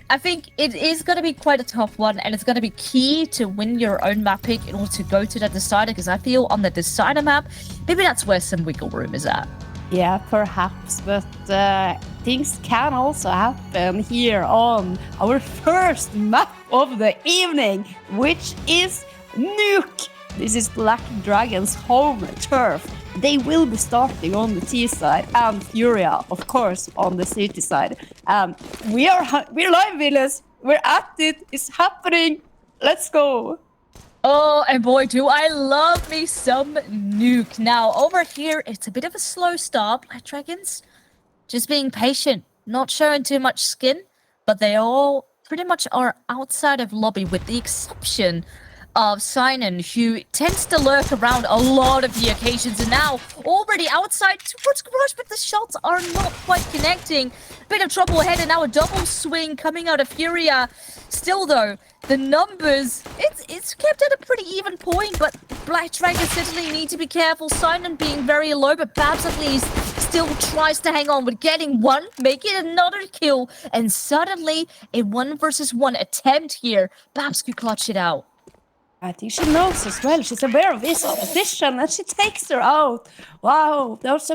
I think it is going to be quite a tough one, and it's going to be key to win your own map pick in order to go to that decider, because I feel on the decider map, maybe that's where some wiggle room is at. Yeah, perhaps, but things can also happen here on our first map of the evening, which is Nuke. This is Black Dragon's home turf. They will be starting on the T side, and FURIA, of course, on the city side. We're live, Willis. We're at it. It's happening. Let's go. Oh, and boy, do I love me some Nuke. Now, over here, it's a bit of a slow start. Black Dragons, just being patient, not showing too much skin, but they all pretty much are outside of lobby, with the exception of Sinan, who tends to lurk around a lot of the occasions, and now already outside towards Garage, but the shots are not quite connecting. Bit of trouble ahead, and now a double swing coming out of FURIA. Still though, the numbers, it's kept at a pretty even point, but Black Dragon certainly need to be careful. Sinan being very low, but Babs at least still tries to hang on with getting one, making another kill, and suddenly a 1v1 attempt here. Babs could clutch it out. I think she knows as well. She's aware of his position, and she takes her out. Wow, that was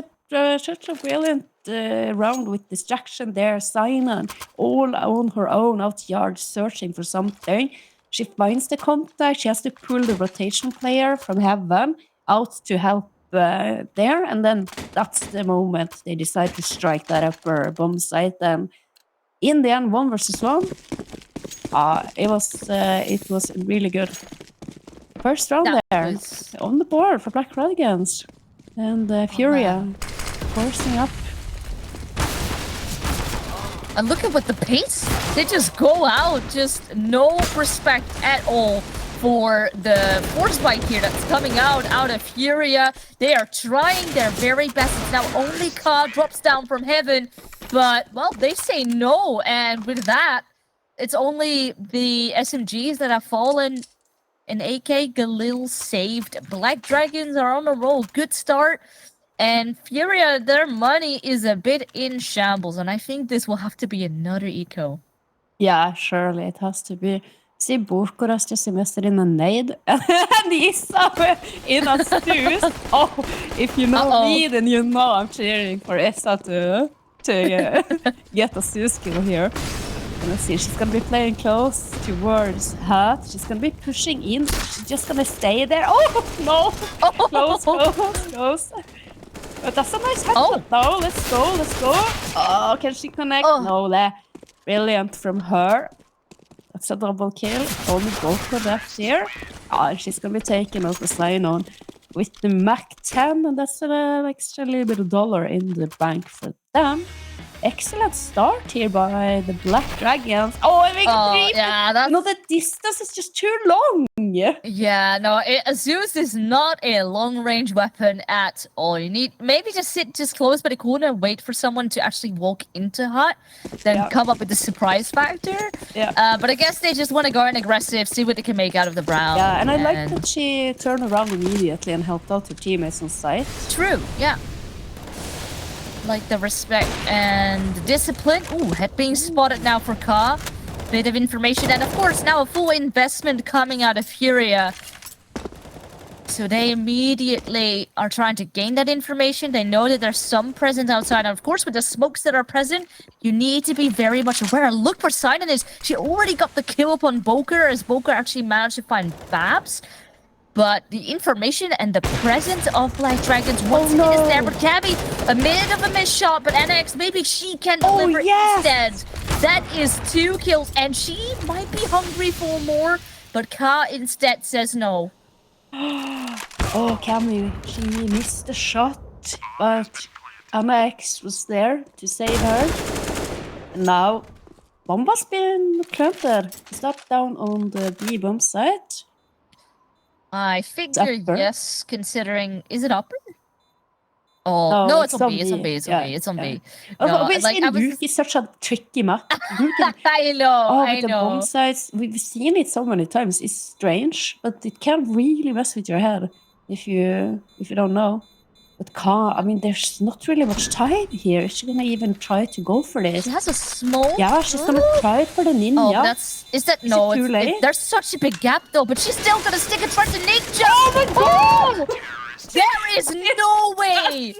such a brilliant round with distraction there. Sinan, all on her own, out yard, searching for something. She finds the contact. She has to pull the rotation player from heaven out to help there, and then that's the moment they decide to strike that upper bomb site. And in the end, 1v1. It was really good. First round there, on the board for Black Dragons. And FURIA forcing up. And look at what the pace, they just go out, just no respect at all for the force spike here that's coming out of FURIA. They are trying their very best. It's now only Ka drops down from heaven, but, well, they say no, and with that, it's only the SMGs that have fallen. And AK Galil saved. Black Dragons are on a roll. Good start. And FURIA, their money is a bit in shambles. And I think this will have to be another eco. Yeah, surely it has to be. See, Borkoras just invested in a nade. And Issa in a stews. Oh, if you know me, then you know I'm cheering for Issa to get a stew skill here. Let's see, she's gonna be playing close towards Hurt. She's gonna be pushing in. She's just gonna stay there. Oh, no! Close. But that's a nice headshot. No, let's go. Oh, can she connect? No, there. Brilliant from her. That's a double kill. Only Goku left here. She's gonna be taking out the Sinan with the Mac 10, and that's an extra little bit of dollar in the bank for them. Excellent start here by the Black Dragons. Oh, I think the distance is just too long. Yeah, no, Zeus is not a long-range weapon at all. You need maybe just sit just close by the corner and wait for someone to actually walk into Hut, then come up with the surprise factor. Yeah. But I guess they just want to go in aggressive, see what they can make out of the Brown. Yeah, and I like that she turned around immediately and helped out her teammates on site. True, yeah. Like the respect and the discipline. Ooh, head being spotted now for Ka. Bit of information, and of course now a full investment coming out of FURIA. So they immediately are trying to gain that information. They know that there's some presence outside. And of course, with the smokes that are present, you need to be very much aware. And look where Sinan is. She already got the kill up on Boker, as Boker actually managed to find Babs. But the information and the presence of Black Dragons once again is there. But Gabby, a minute of a missed shot, but annaEX, maybe she can deliver instead. That is 2 kills, and she might be hungry for more, but Ka instead says no. Oh, Cammy, she missed the shot, but annaEX was there to save her. And now, bomb has been planted. Stop down on the B bomb site. I figure yes, considering... Is it upper? Oh, no, it's on B. It's on B. It's on B. No, Nuke is such a tricky map. I know, I know. The bomb sites, we've seen it so many times. It's strange, but it can really mess with your head if you don't know. But I mean, there's not really much time here. Is she gonna even try to go for this? She has a smoke. Yeah, she's gonna try it for the ninja. Oh, is that no? Is it too late? There's such a big gap though, but she's still gonna stick and try to ninja. Oh my god! There is no way.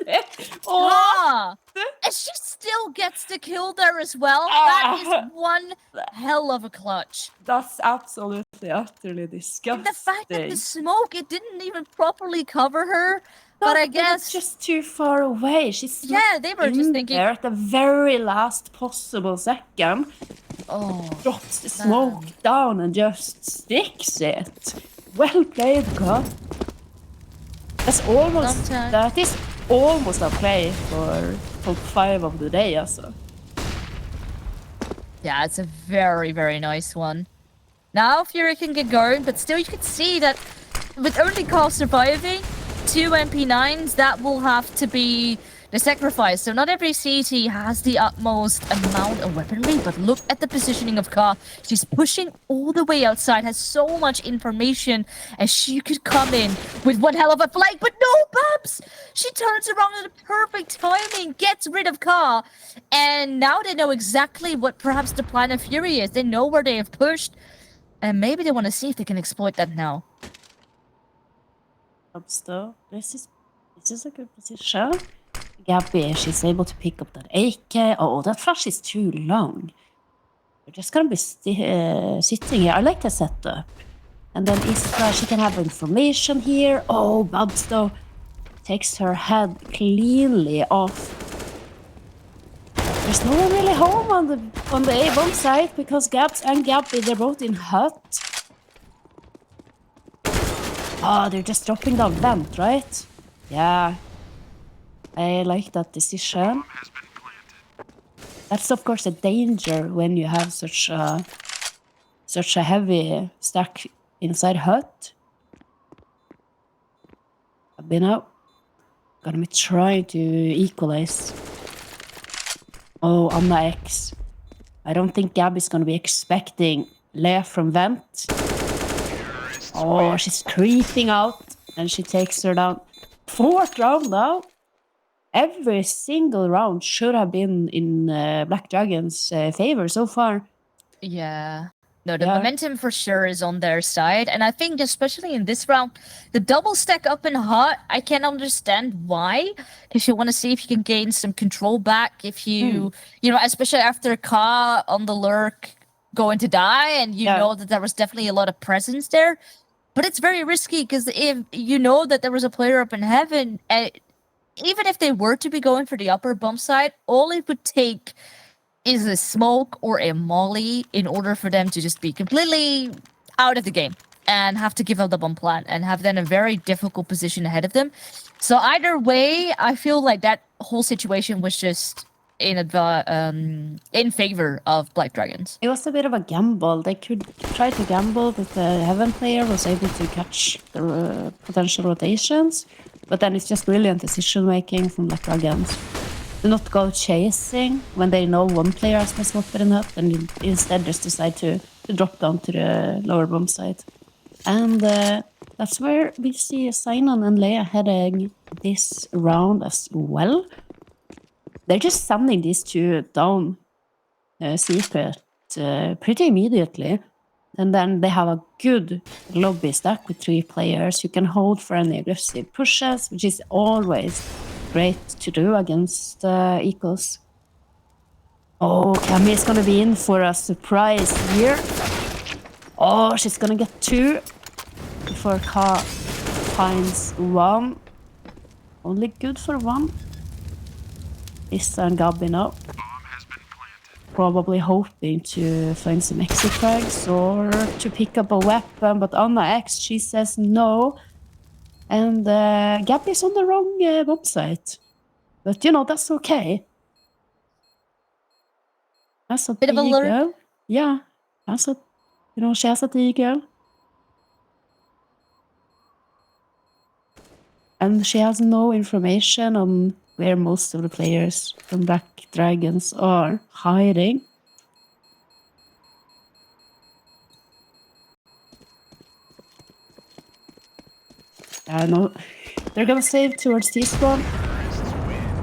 Oh. And she still gets the kill there as well. That is one hell of a clutch. That's absolutely utterly disgusting. And the fact that the smoke, it didn't even properly cover her. No, but I guess it's just too far away. She's they were just thinking there at the very last possible second. Oh, drops the smoke down and just sticks it. Well played, God. That is almost a play for top 5 of the day, also. Yeah, it's a very, very nice one. Now FURIA can get going, but still you can see that with only kaahSENSEI surviving, 2 MP9s, that will have to be the sacrifice. So not every CT has the utmost amount of weaponry, but look at the positioning of kaahSENSEI. She's pushing all the way outside, has so much information, and she could come in with one hell of a flank, but no, Babs! She turns around at the perfect timing, gets rid of kaahSENSEI, and now they know exactly what perhaps the plan of FURIA is. They know where they have pushed, and maybe they want to see if they can exploit that now. Though, this is a good position. Gabby, she's able to pick up that AK. Oh, that flash is too long. We're just gonna be sitting here. I like the setup. And then Isra, she can have information here. Oh, Babs though takes her head cleanly off. There's no one really home on the A-bomb side because Gabs and Gabby, they're both in hut. Oh, they're just dropping down vent, right? Yeah. I like that decision. That's of course a danger when you have such a heavy stack inside hut. I've been out. Gonna be trying to equalize. Oh, annaEX. I don't think Gabby's gonna be expecting Lea from vent. Oh, she's creeping out and she takes her down. 4th round now. Every single round should have been in Black Dragon's favor so far. Yeah. No, the momentum for sure is on their side. And I think especially in this round, the double stack up in hot, I can understand why. If you want to see if you can gain some control back, if you, especially after kaahSENSEI on the lurk going to die, and you know that there was definitely a lot of presence there. But it's very risky because if you know that there was a player up in heaven, even if they were to be going for the upper bump side, all it would take is a smoke or a molly in order for them to just be completely out of the game and have to give up the bomb plan and have then a very difficult position ahead of them. So either way, I feel like that whole situation was just in favor of Black Dragons. It was a bit of a gamble. They could try to gamble, but the Heaven player was able to catch the potential rotations. But then it's just brilliant decision making from Black Dragons. Do not go chasing when they know one player has been spotted in that, and instead just decide to drop down to the lower bomb site. And that's where we see Sainon and Lea heading this round as well. They're just sending these two down secret pretty immediately. And then they have a good lobby stack with 3 players who can hold for any aggressive pushes, which is always great to do against equals. Oh, Cammy is going to be in for a surprise here. Oh, she's going to get 2 before kaahSENSEI finds 1. Only good for 1. Issa and Gabby now. Probably hoping to find some exit frags or to pick up a weapon, but annaEX, she says no. And Gabby's on the wrong bomb site. But that's okay. That's a bit of a girl. Yeah. That's a, she has a girl. And she has no information on where most of the players from Black Dragons are hiding. I know. They're gonna save towards T-spawn.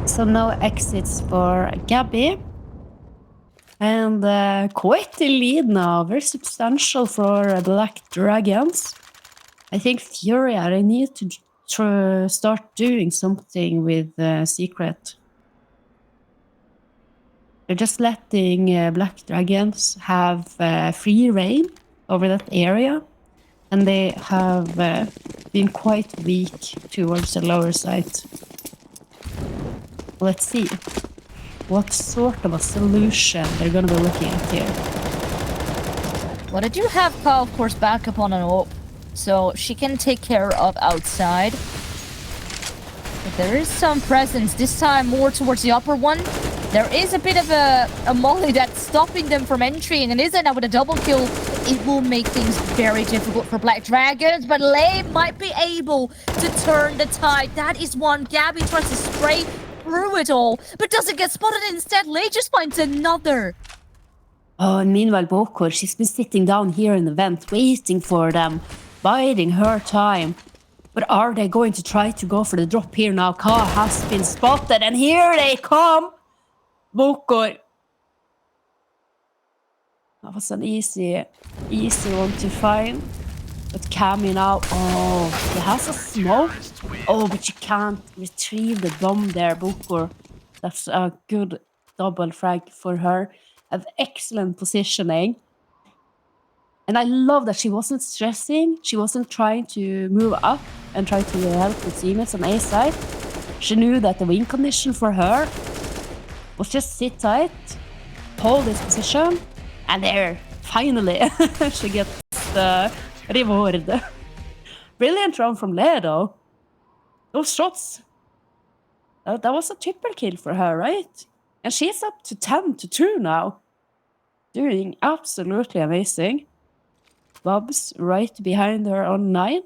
So no exits for Gabby. And quite the lead now. Very substantial for Black Dragons. I think FURIA, they need to start doing something with Secret. They're just letting Black Dragons have free reign over that area. And they have been quite weak towards the lower side. Let's see what sort of a solution they're going to be looking at here. Well, I do have Ka, of course, back up on an AWP, so she can take care of outside. But there is some presence, this time more towards the upper one. There is a bit of a molly that's stopping them from entering, and isn't now with a double kill. It will make things very difficult for Black Dragons, but Lei might be able to turn the tide. That is one. Gabby tries to spray through it all, but doesn't get spotted. Instead, Lei just finds another. Oh, and meanwhile, Bokor, she's been sitting down here in the vent, waiting for them, biding her time. But are they going to try to go for the drop here now? Ka has been spotted, and here they come! Bokor. That was an easy one to find. But Cammy now, oh, he has a smoke. Oh, but you can't retrieve the bomb there, Bokor. That's a good double frag for her. Have excellent positioning. And I love that she wasn't stressing. She wasn't trying to move up and try to help the teammates on A side. She knew that the win condition for her was just sit tight, hold this position, and there, finally, she gets the reward. Brilliant round from Lei, though. Those shots, that was a triple kill for her, right? And she's up to 10-2 now. Doing absolutely amazing. Bob's right behind her on 9.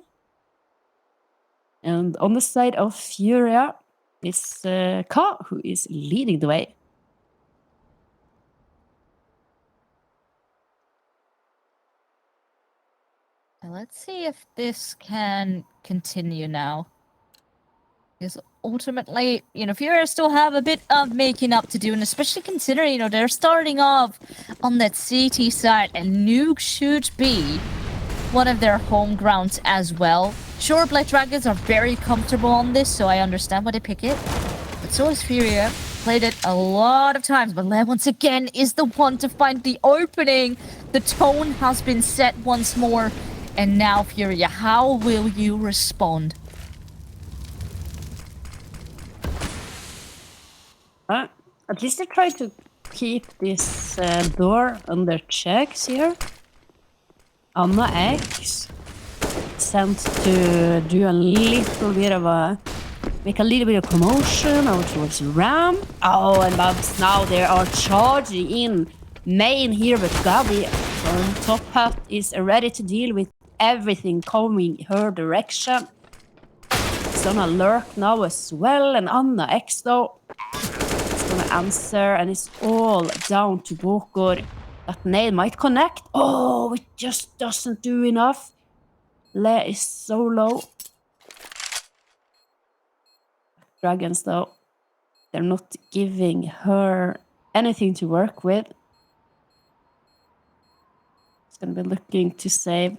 And on the side of FURIA is Ka, who is leading the way. Let's see if this can continue now. Because ultimately, you know, FURIA still have a bit of making up to do, and especially considering, you know, they're starting off on that CT side, and Nuke should be one of their home grounds as well. Sure, Black Dragons are very comfortable on this, so I understand why they pick it. But so is FURIA. Played it a lot of times, but Lei once again is the one to find the opening. The tone has been set once more. And now, FURIA, how will you respond? At least they try to keep this door under checks here. annaEX sent to do a little bit of a... make a little bit of commotion over towards Ram. Oh, and Babs now they are charging in main here, but Gabby from Top Hat is ready to deal with everything coming her direction. It's gonna lurk now as well, and annaEX though is gonna answer, and it's all down to Bokor. That nade might connect. Oh, it just doesn't do enough. Lei is so low. Dragons though, they're not giving her anything to work with. It's gonna be looking to save.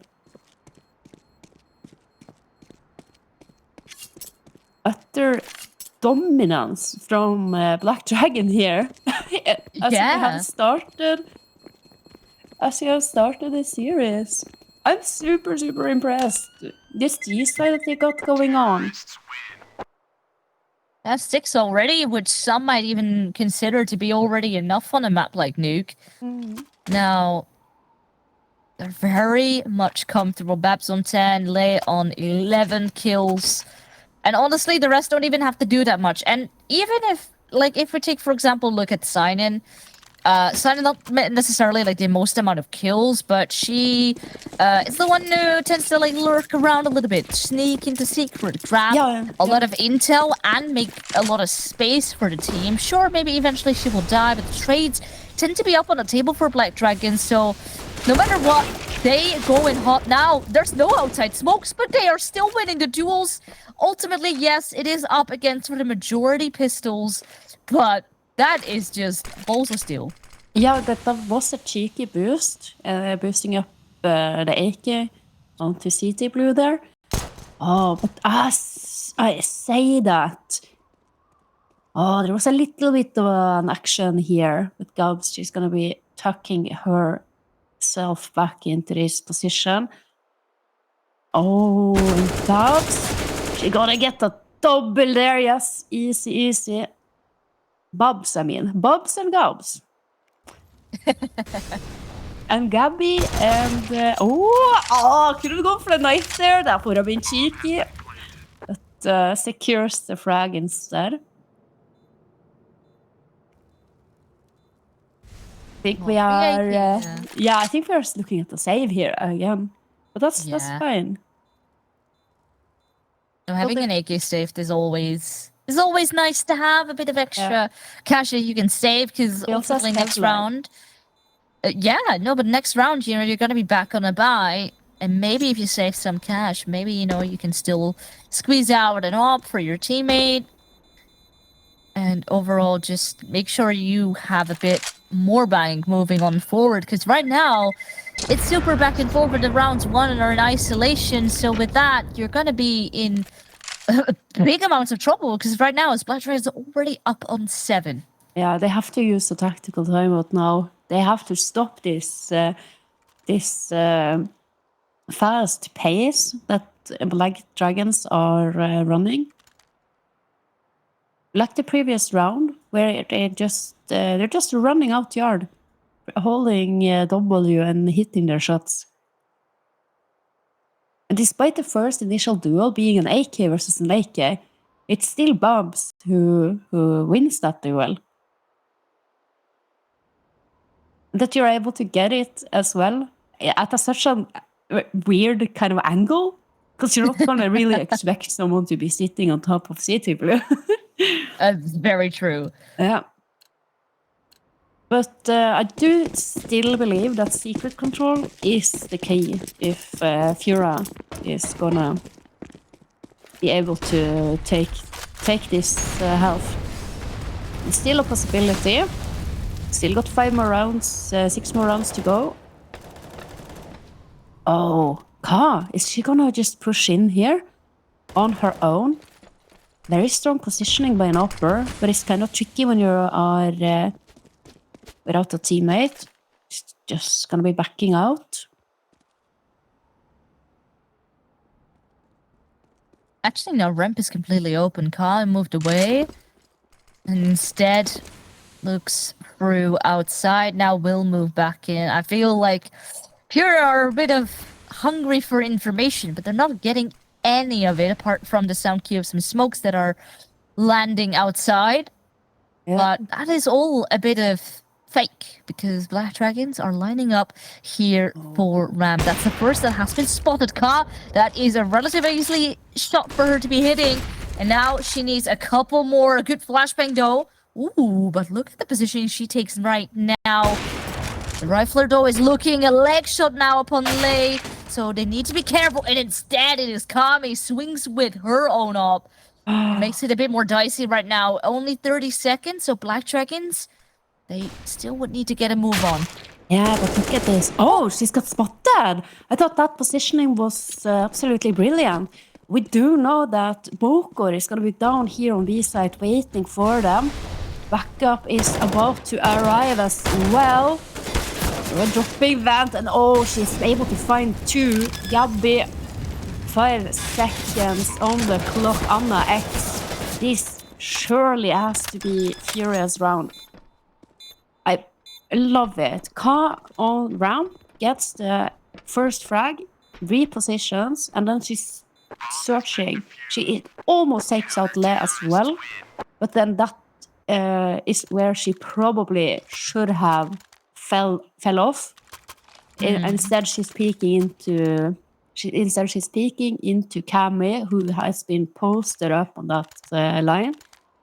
Utter dominance from Black Dragon here. As you have started the series. I'm super impressed. This G-side that they got going on. That's 6 already, which some might even consider to be already enough on a map like Nuke. Now, they're very much comfortable. Babs on 10, Lei on 11 kills. And honestly, the rest don't even have to do that much. And even if, like, if we take, for example, look at Seinen. Seinen not necessarily, like, the most amount of kills, but she is the one who tends to, like, lurk around a little bit. Sneak into secret, grab a lot of intel, and make a lot of space for the team. Sure, maybe eventually she will die, but the trades tend to be up on the table for Black Dragon, so no matter what, They go in hot now. There's no outside smokes, but they are still winning the duels. Ultimately, yes, it is up against for the majority pistols, but that is just balls of steel. Yeah, that was a cheeky boost, boosting up the AK onto CT Blue there. Oh, but as I say that, oh, there was a little bit of an action here with Gabs. She's gonna be tucking herself back into this position. Oh, and Gabs, she gonna get a double there. Yes, easy, easy. Bubs, I mean, Bubs and Gabs. And Gabby and couldn't go for the knife there. That would have been cheeky. But secures the frag instead. I think we are. Yeah, I think we're looking at the save here again. But that's fine. So having an AK saved is always nice to have a bit of extra cash that you can save because ultimately next round. But next round, you're going to be back on a buy, and maybe if you save some cash, maybe, you can still squeeze out an op for your teammate, and overall, just make sure you have a bit more bank moving on forward, because right now, it's super back and forth with the rounds 1 and are in isolation, so with that, you're going to be in big amounts of trouble, because right now, Splash is already up on 7. Yeah, they have to use the tactical timeout now. They have to stop this fast pace that Black Dragons are running. Like the previous round, where they're just running out yard, holding W and hitting their shots. And despite the first initial duel being an AK versus an AK, it's still Bubs who wins that duel. That you're able to get it as well at such a weird kind of angle, because you're not going to really expect someone to be sitting on top of CT Blue. Very true. Yeah. But I do still believe that secret control is the key if FURIA is gonna be able to take this health. It's still a possibility. Still got 5 more rounds, 6 more rounds to go. Oh, Ka, is she gonna just push in here on her own? Very strong positioning by an upper, but it's kind of tricky when you are without a teammate. She's just gonna be backing out. Actually, no, ramp is completely open. Ka moved away, and instead looks through outside. Now will move back in. I feel like FURIA are a bit of hungry for information, but they're not getting any of it apart from the sound cue of some smokes that are landing outside. Yeah. But that is all a bit of fake, because Black Dragons are lining up here for ramp. That's the first that has been spotted. Ka, that is a relatively easy shot for her to be hitting, and now she needs a couple more. A good flashbang though. Ooh, but look at the positioning she takes right now. The rifler though is looking a leg shot now upon Lei, so they need to be careful, and instead it is Kami swings with her own op. It makes it a bit more dicey right now. Only 30 seconds, so Black Dragons, they still would need to get a move on. Yeah, but look at this. Oh, she's got spotted. I thought that positioning was absolutely brilliant. We do know that Bokor is going to be down here on B side waiting for them. Backup is about to arrive as well. We're dropping Vant, and she's able to find 2. Gabby, 5 seconds on the clock. annaEX. This surely has to be FURIA's round. I love it. Ka on ramp gets the first frag, repositions, and then she's searching. She almost takes out Le as well, but then that is where she probably should have fell off. Instead, she's peeking into Kami, who has been posted up on that line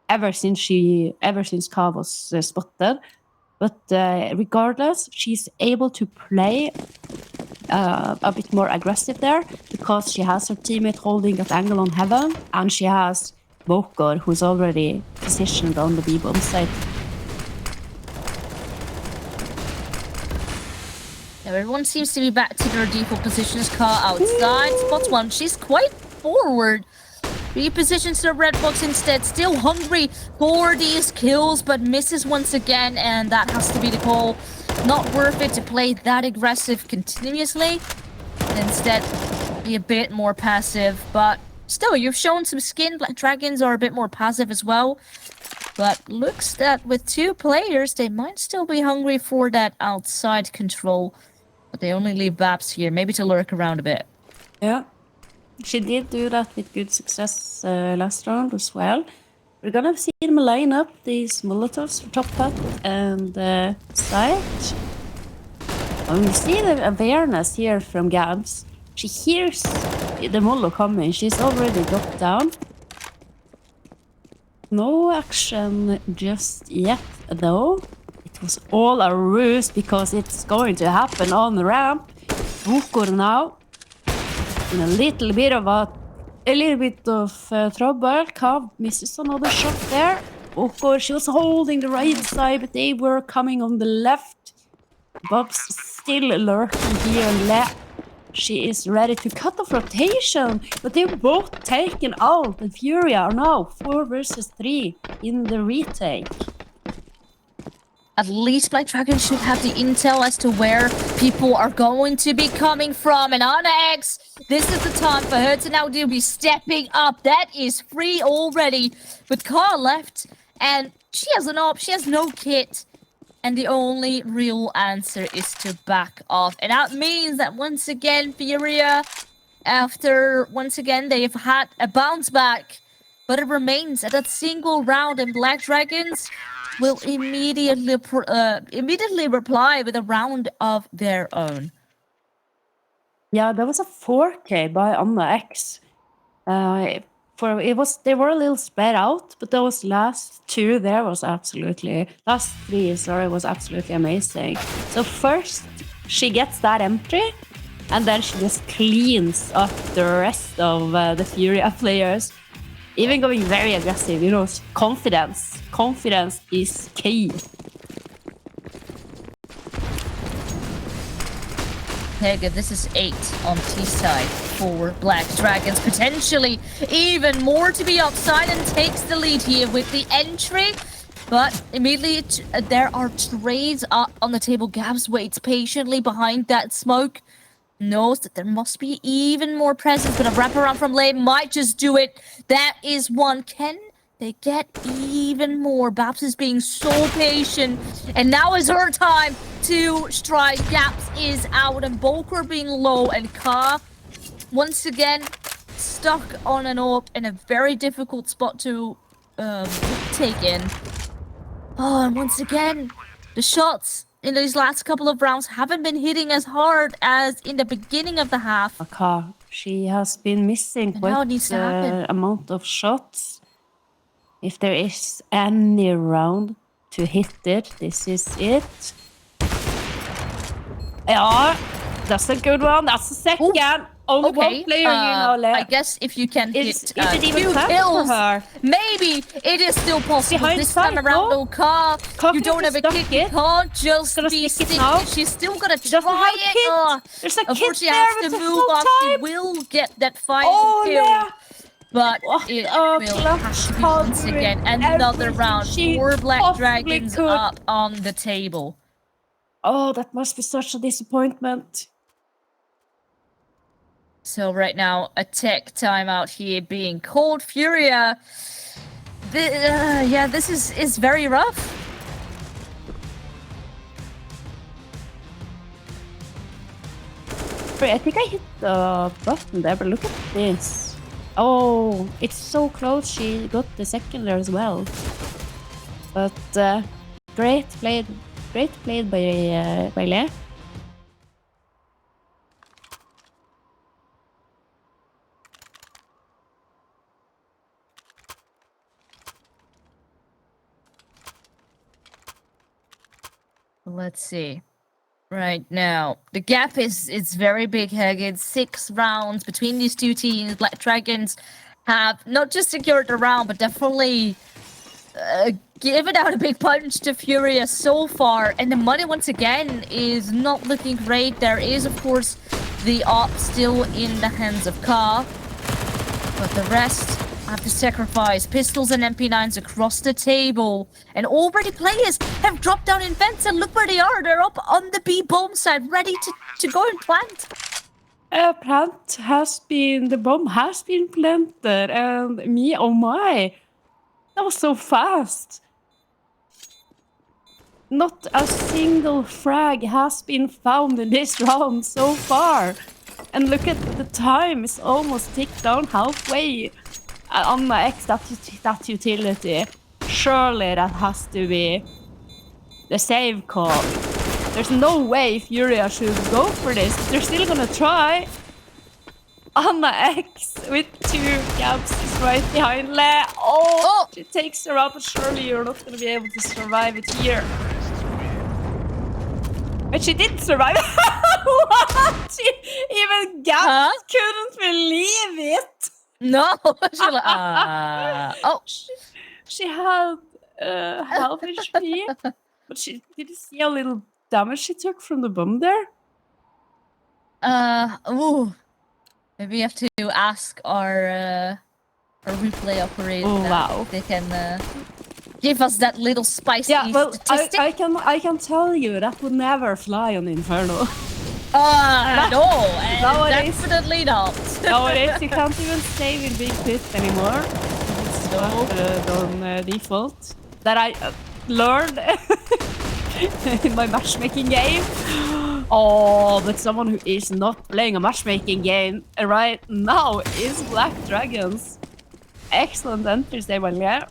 ever since Ka was spotted. But regardless, she's able to play a bit more aggressive there because she has her teammate holding that angle on heaven, and she has Vokor, who's already positioned on the B-bomb side. Everyone seems to be back to their default positions. Car outside, spots one. She's quite forward. Repositions the red box instead. Still hungry for these kills, but misses once again, and that has to be the call. Not worth it to play that aggressive continuously. Instead, be a bit more passive. But still, you've shown some skin. Black Dragons are a bit more passive as well. But looks that with 2 players, they might still be hungry for that outside control. But they only leave Babs here, maybe to lurk around a bit. Yeah. She did do that with good success last round as well. We're gonna see them line up these Molotovs for top hut and side. And we see the awareness here from Gabs. She hears the Molo coming. She's already dropped down. No action just yet, though. It was all a ruse because it's going to happen on the ramp. Vokor now in a little bit of trouble. Kav misses another shot there. Vokor, she was holding the right side, but they were coming on the left. Bob's still lurking here and left. She is ready to cut off rotation, but they're both taken out, and FURIA are now 4 versus 3 in the retake. At least Black Dragon should have the intel as to where people are going to be coming from. And annaEX, this is the time for her to now be stepping up. That is free already. With Car left, and she has an op, she has no kit. And the only real answer is to back off. And that means that once again, FURIA, after once again they've had a bounce back, but it remains at that single round, and Black Dragons will immediately reply with a round of their own. Yeah, that was a 4K by annaEX. They were a little spread out, but those last 3 was absolutely amazing. So first she gets that entry, and then she just cleans up the rest of the FURIA players. Even going very aggressive, you know, confidence. Confidence is key. Okay, good. This is 8 on T side for Black Dragons. Potentially even more to be upside, and takes the lead here with the entry. But immediately there are trades up on the table. Gabs waits patiently behind that smoke. Knows that there must be even more presence, but a wraparound from Lay might just do it. That is one. Can they get even more? Babs is being so patient, and now is her time to strike. Gaps is out, and Vokor being low, and Ka once again stuck on an AWP in a very difficult spot to take in. Oh, and once again, the shots in these last couple of rounds haven't been hitting as hard as in the beginning of the half. Ka, she has been missing quite the amount of shots. If there is any round to hit it, this is it. Yeah, that's a good one. That's the second. Ooh. Only Okay, one player here now left. I guess if you can hit it even 2 for kills, her? maybe it is still possible. Behind this time around, though, Ka, you don't have a kick. You can't just be sticky. She's still gonna try it. There's a kid Unfortunately, there has with to the move full on. She time. will get that final kill. Yeah. But it will have to be once again another round. 4 Black Dragons up on the table. Oh, that must be such a disappointment. So right now, a tech timeout here being called. FURIA, yeah, this is very rough. I think I hit the button there, but look at this. Oh, it's so close. She got the second there as well. But great played by Le. Let's see. Right now, the gap is very big, Hagen. 6 rounds between these two teams. Black Dragons have not just secured the round, but definitely given out a big punch to FURIA so far. And the money, once again, is not looking great. There is, of course, the op still in the hands of Ka. But the rest have to sacrifice pistols and MP9s across the table. And already players have dropped down in vents, and look where they are. They're up on the B bomb side, ready to go and plant. The bomb has been planted, and me, oh my, that was so fast. Not a single frag has been found in this round so far. And look at the time, it's almost ticked down halfway. annaEX, that utility, surely that has to be the save call. There's no way FURIA should go for this. They're still gonna try. annaEX with 2 caps is right behind Le. Oh, she takes her out, but surely you're not gonna be able to survive it here. But she did survive. What? She even gaps couldn't believe it. No, she like, oh, she had half HP, but she did you see a little damage she took from the bomb there. Ooh, maybe we have to ask our replay operator. Oh wow, they can give us that little spicy statistic. I can tell you that would never fly on Inferno. No, definitely not. Nowadays, you can't even save in Big Pit anymore. It's not on default. That I learned in my matchmaking game. Oh, but someone who is not playing a matchmaking game right now is Black Dragons. Excellent entries there, yeah.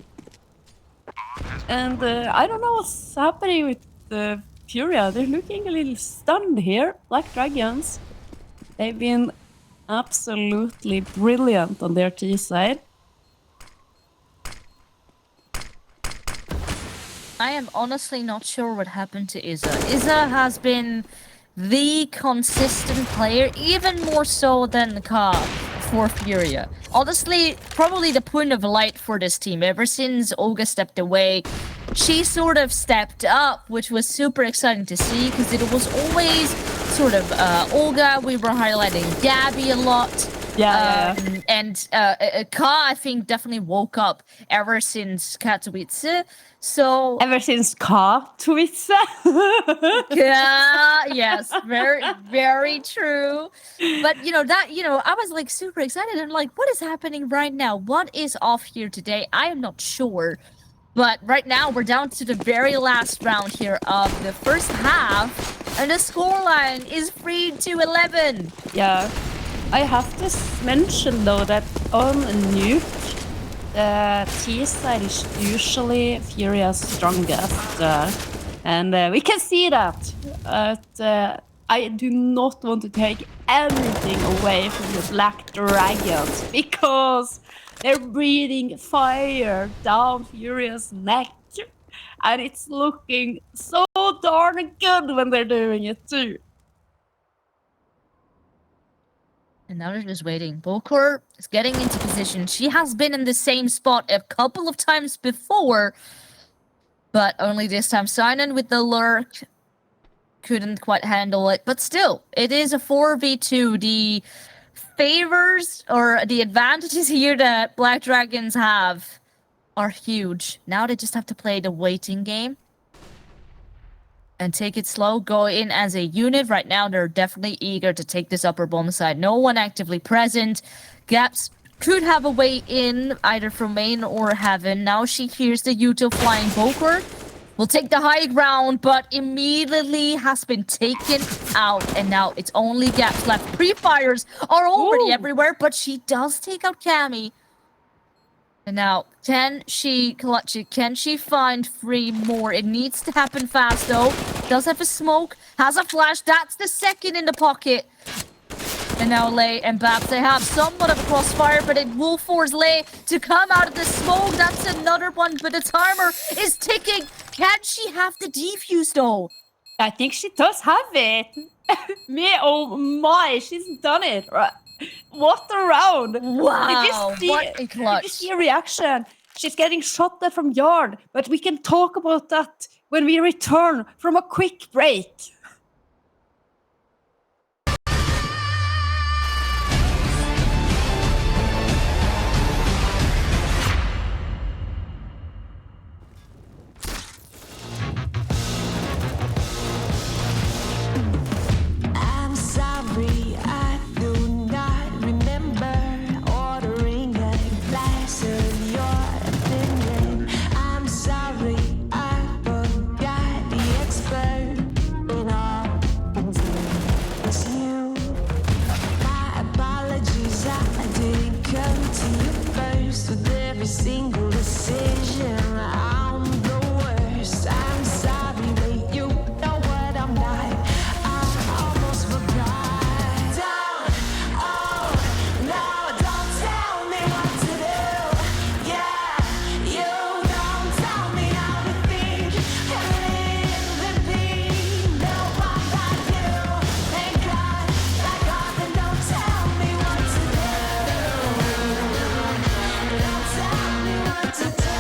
And I don't know what's happening with the FURIA. They're looking a little stunned here. Black Dragons. They've been absolutely brilliant on their T side. I am honestly not sure what happened to Iza. Iza has been the consistent player, even more so than Ka for FURIA. Honestly, probably the point of light for this team. Ever since Olga stepped away, she sort of stepped up, which was super exciting to see, because it was always sort of Olga. We were highlighting Gabby a lot. And Ka, I think, definitely woke up ever since Katowice. So ever since Katowice. Yeah, yes, very, very true. But I was like super excited and like, what is happening right now? What is off here today? I am not sure. But right now we're down to the very last round here of the first half, and the scoreline is 3-11. Yeah. I have to mention though that on Nuke, the T side is usually FURIA's strongest, and we can see that. But I do not want to take anything away from the Black Dragons, because they're breathing fire down FURIA's neck, and it's looking so darn good when they're doing it too. And now they're just waiting. Bokor is getting into position. She has been in the same spot a couple of times before, but only this time Sinan with the lurk couldn't quite handle it. But still, it is a 4v2. The favors or the advantages here that Black Dragons have are huge. Now they just have to play the waiting game and take it slow, go in as a unit. Right now, they're definitely eager to take this upper bomb side. No one actively present. Gaps could have a way in, either from main or heaven. Now she hears the Yuto flying. Bokor will take the high ground, but immediately has been taken out. And now it's only Gaps left. Pre-fires are already everywhere, but she does take out Cammy. And now, can she clutch it? Can she find 3 more? It needs to happen fast, though. Does have a smoke, has a flash. That's the second in the pocket. And now Lei and Babs, they have somewhat of a crossfire, but it will force Lei to come out of the smoke. That's another one, but the timer is ticking. Can she have the defuse, though? I think she does have it. Oh my, she's done it. Right. What a round. Wow, what a Did clutch. you see a reaction? She's getting shot at from yard, but we can talk about that when we return from a quick break. I'm sorry, I do not remember ordering a glass of your opinion. I'm sorry, I forgot the expert in all things. It's you. My apologies, I didn't come to you first with every single decision. I'm the worst. I'm sorry, but you know what I'm not. I almost forgot. Don't tell me what to do. Yeah, you don't tell me how to think and live and be. No, I'm not you. Thank God, back off and don't tell me what to do. Don't tell me what to do.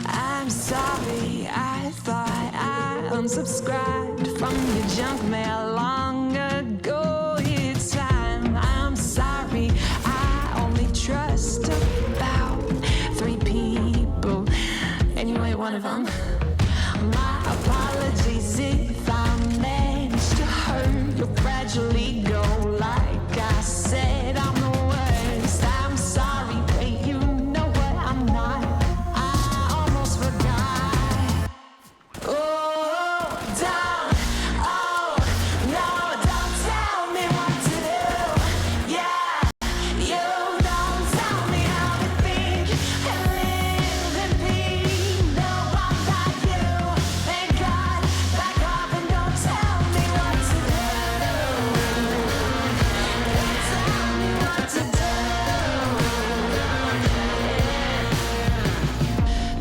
I'm sorry, I thought I unsubscribed from your junk mail long ago. It's time. I'm sorry, I only trust about 3 people. Anyway, one of them. My apologies if I managed to hurt your fragile ego. Like I said, I'm the worst. I'm sorry, but you know what I'm not. I almost forgot. Don't tell me what to do. Yeah, you don't tell me how to think and live and be. No, I'm not you. Thank God, back off and don't tell me what to do. Don't tell me what to do.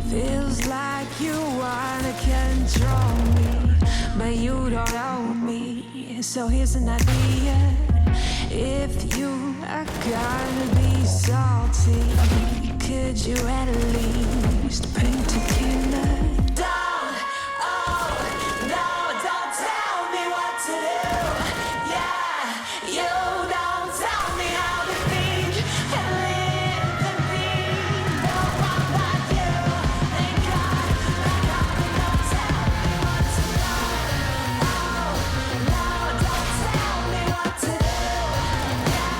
Feels like you wanna control me, but you don't own me. So here's an idea. If you are gonna be salty, could you at least bring tequila? Don't tell me what to do. Yeah, you don't tell me how to think and live and be. No, I'm not you. Thank God, back off and don't tell me what to do. Don't tell me what to do. Yeah,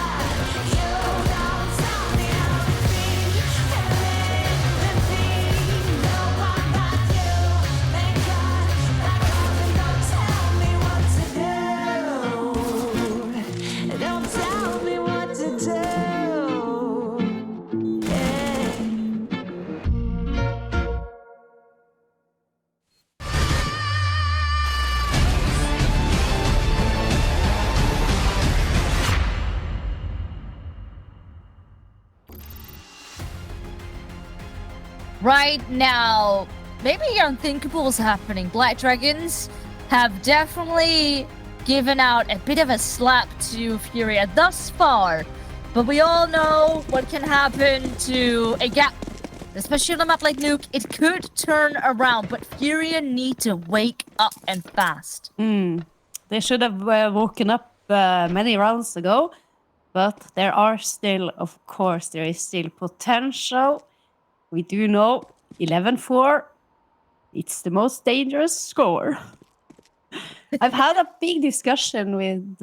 you don't tell me how to think and live and be. No, I'm not you. Thank God, back off and don't tell me what to do. Don't tell me what to do. Yeah. Right now, maybe unthinkable is happening. Black Dragons have definitely given out a bit of a slap to FURIA thus far, but we all know what can happen to a gap, especially on a map like Nuke. It could turn around, but FURIA need to wake up and fast. They should have woken up many rounds ago, but there are still, of course, there is still potential. We do know 11-4. It's the most dangerous score. I've had a big discussion with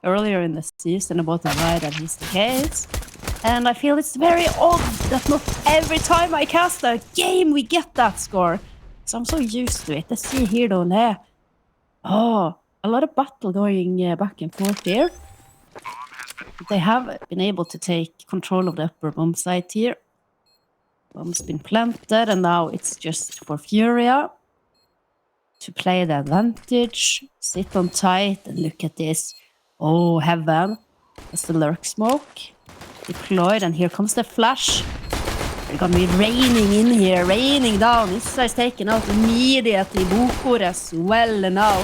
earlier in the season about why that is the case. And I feel it's very odd that not every time I cast a game we get that score. So I'm so used to it. Let's see here though. Oh, a lot of battle going back and forth here. They have been able to take control of the upper bomb site here. Bomb's been planted, and now it's just for FURIA to play the advantage, sit on tight, and look at this. Oh, heaven. That's the lurk smoke deployed, and here comes the flash. They're gonna be raining in here, raining down. This is taken out immediately. Bokor as well now.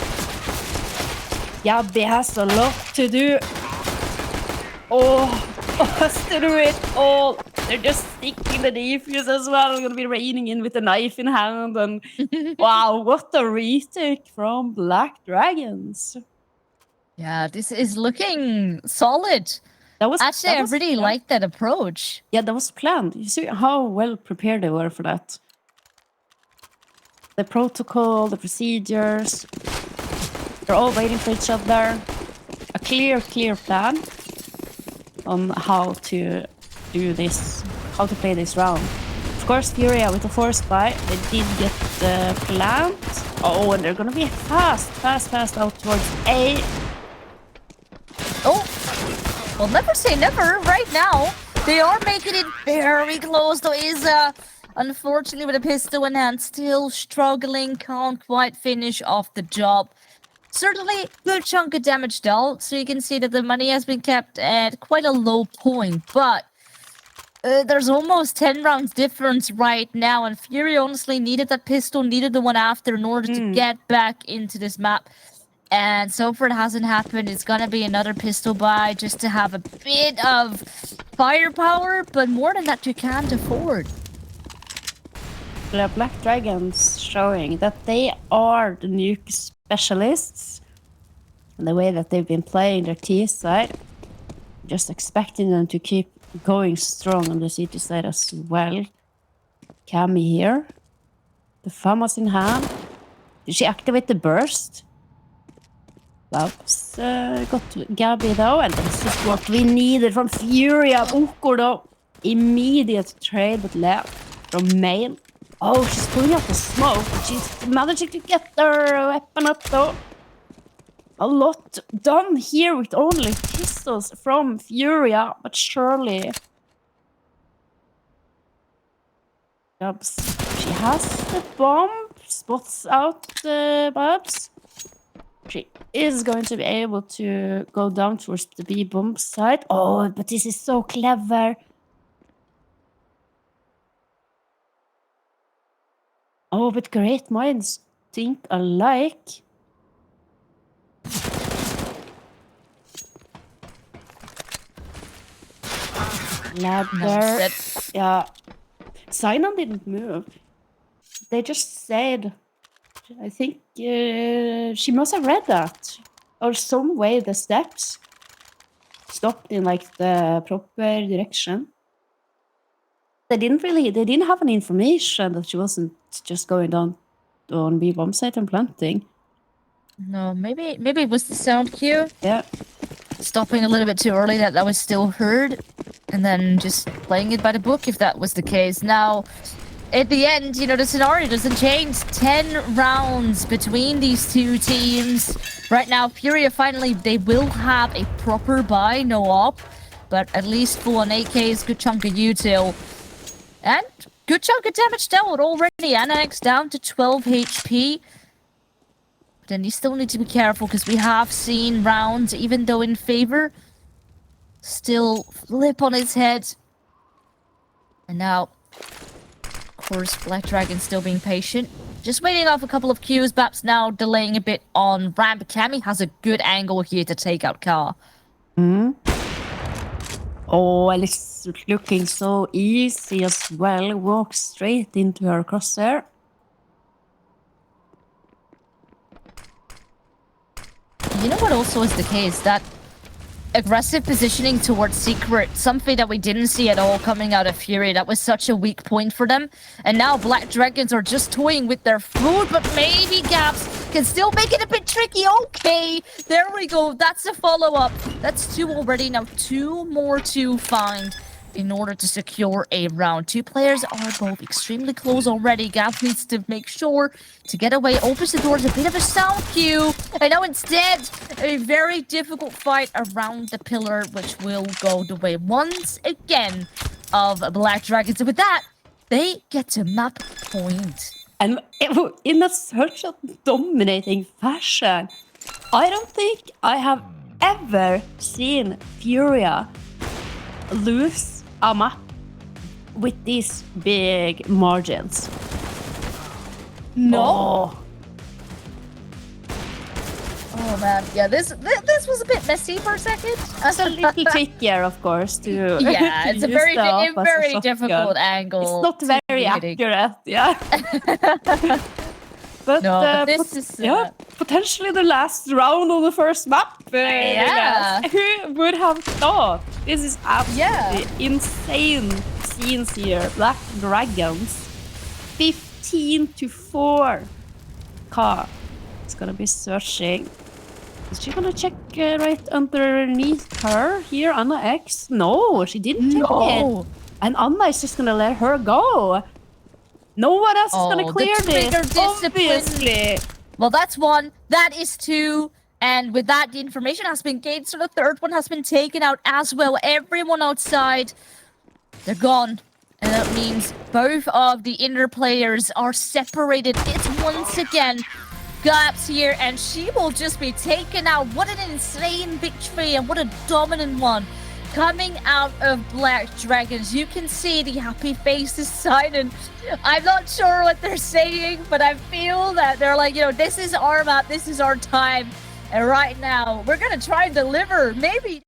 Gabby has a lot to do. Oh, has to do it all. They're just sticking the defuse as well. Gonna be raining in with a knife in hand. And wow, what a retake from Black Dragons. Yeah, this is looking solid. Actually, I really like that approach. Yeah, that was planned. You see how well prepared they were for that. The protocol, the procedures. They're all waiting for each other. A clear plan on how to do this, how to play this round. Of course, FURIA with the force buy, they did get the plant. Oh, and they're gonna be fast out towards A. Oh, well, never say never. Right now, they are making it very close. Though Isa, unfortunately, with a pistol in hand, still struggling, can't quite finish off the job. Certainly, good chunk of damage dealt, so you can see that the money has been kept at quite a low point, but there's almost 10 rounds difference right now, and FURIA honestly needed that pistol, needed the one after in order to get back into this map. And so far it hasn't happened. It's gonna be another pistol buy just to have a bit of firepower, but more than that you can't afford. The Black Dragons showing that they are the nuke specialists. And the way that they've been playing their T side, just expecting them to keep going strong on the CT side as well. Cammy here. The FAMAS in hand. Did she activate the burst? Oops, got Gabby though, and this is what we needed from FURIA. Bokor though. Immediate trade but left from main. Oh, she's pulling out the smoke. She's managing to get their weapon up though. A lot done here with only pistols from FURIA, but surely. Babs. She has the bomb. Spots out the Babs. She is going to be able to go down towards the B bomb side. Oh, but this is so clever. Oh, but great minds think alike. Ladder. Yeah. Sinon didn't move. They just said, I think she must have read that. Or some way the steps stopped in like the proper direction. They didn't have any information that she wasn't just going down on B bomb site and planting. No, maybe it was the sound cue. Yeah. Stopping a little bit too early, that was still heard, and then just playing it by the book if that was the case. Now, at the end, you know, the scenario doesn't change. 10 rounds between these two teams. Right now, FURIA finally, they will have a proper buy, no op, but at least full on AKs, good chunk of util. And good chunk of damage dealt already. annaEX down to 12 HP. Then you still need to be careful because we have seen rounds, even though in favor, still flip on its head. And now, of course, Black Dragon still being patient. Just waiting off a couple of cues. Baps now delaying a bit on ramp. Cammy has a good angle here to take out Ka. Oh, and it's looking so easy as well. Walk straight into her crosshair. You know what also is the case? That aggressive positioning towards Secret, something that we didn't see at all coming out of FURIA. That was such a weak point for them. And now Black Dragons are just toying with their food, but maybe Gaps can still make it a bit tricky. Okay, there we go. That's a follow-up. That's 2 already. Now 2 more to find in order to secure a round. 2 players are both extremely close already. Gaps needs to make sure to get away. Opens the doors, a bit of a sound cue. And now instead, a very difficult fight around the pillar, which will go the way once again of Black Dragons. And with that, they get to map point. And in such a dominating fashion. I don't think I have ever seen FURIA lose a map with these big margins. No. Oh man, yeah, this was a bit messy for a second. It's a little trickier, of course, to yeah, to it's a use very the up as a very shotgun. difficult angle. It's not to very be hitting. accurate, yeah. But, No, but this is yeah, potentially the last round of the first map. Yeah. Who would have thought? This is absolutely insane scenes here. Black Dragons, 15-4. Ka is gonna be searching. Is she gonna check right underneath her here, annaEX? No, she didn't check it. And Anna is just gonna let her go. No one else is gonna clear this, obviously. Well, that's one. That is two. And with that, the information has been gained, so the third one has been taken out as well. Everyone outside, they're gone. And that means both of the inner players are separated. It's once again Gaps here, and she will just be taken out. What an insane victory, and what a dominant one. Coming out of Black Dragons, you can see the happy faces sign, and I'm not sure what they're saying, but I feel that they're like, you know, this is our map, this is our time, and right now, we're gonna try and deliver, maybe.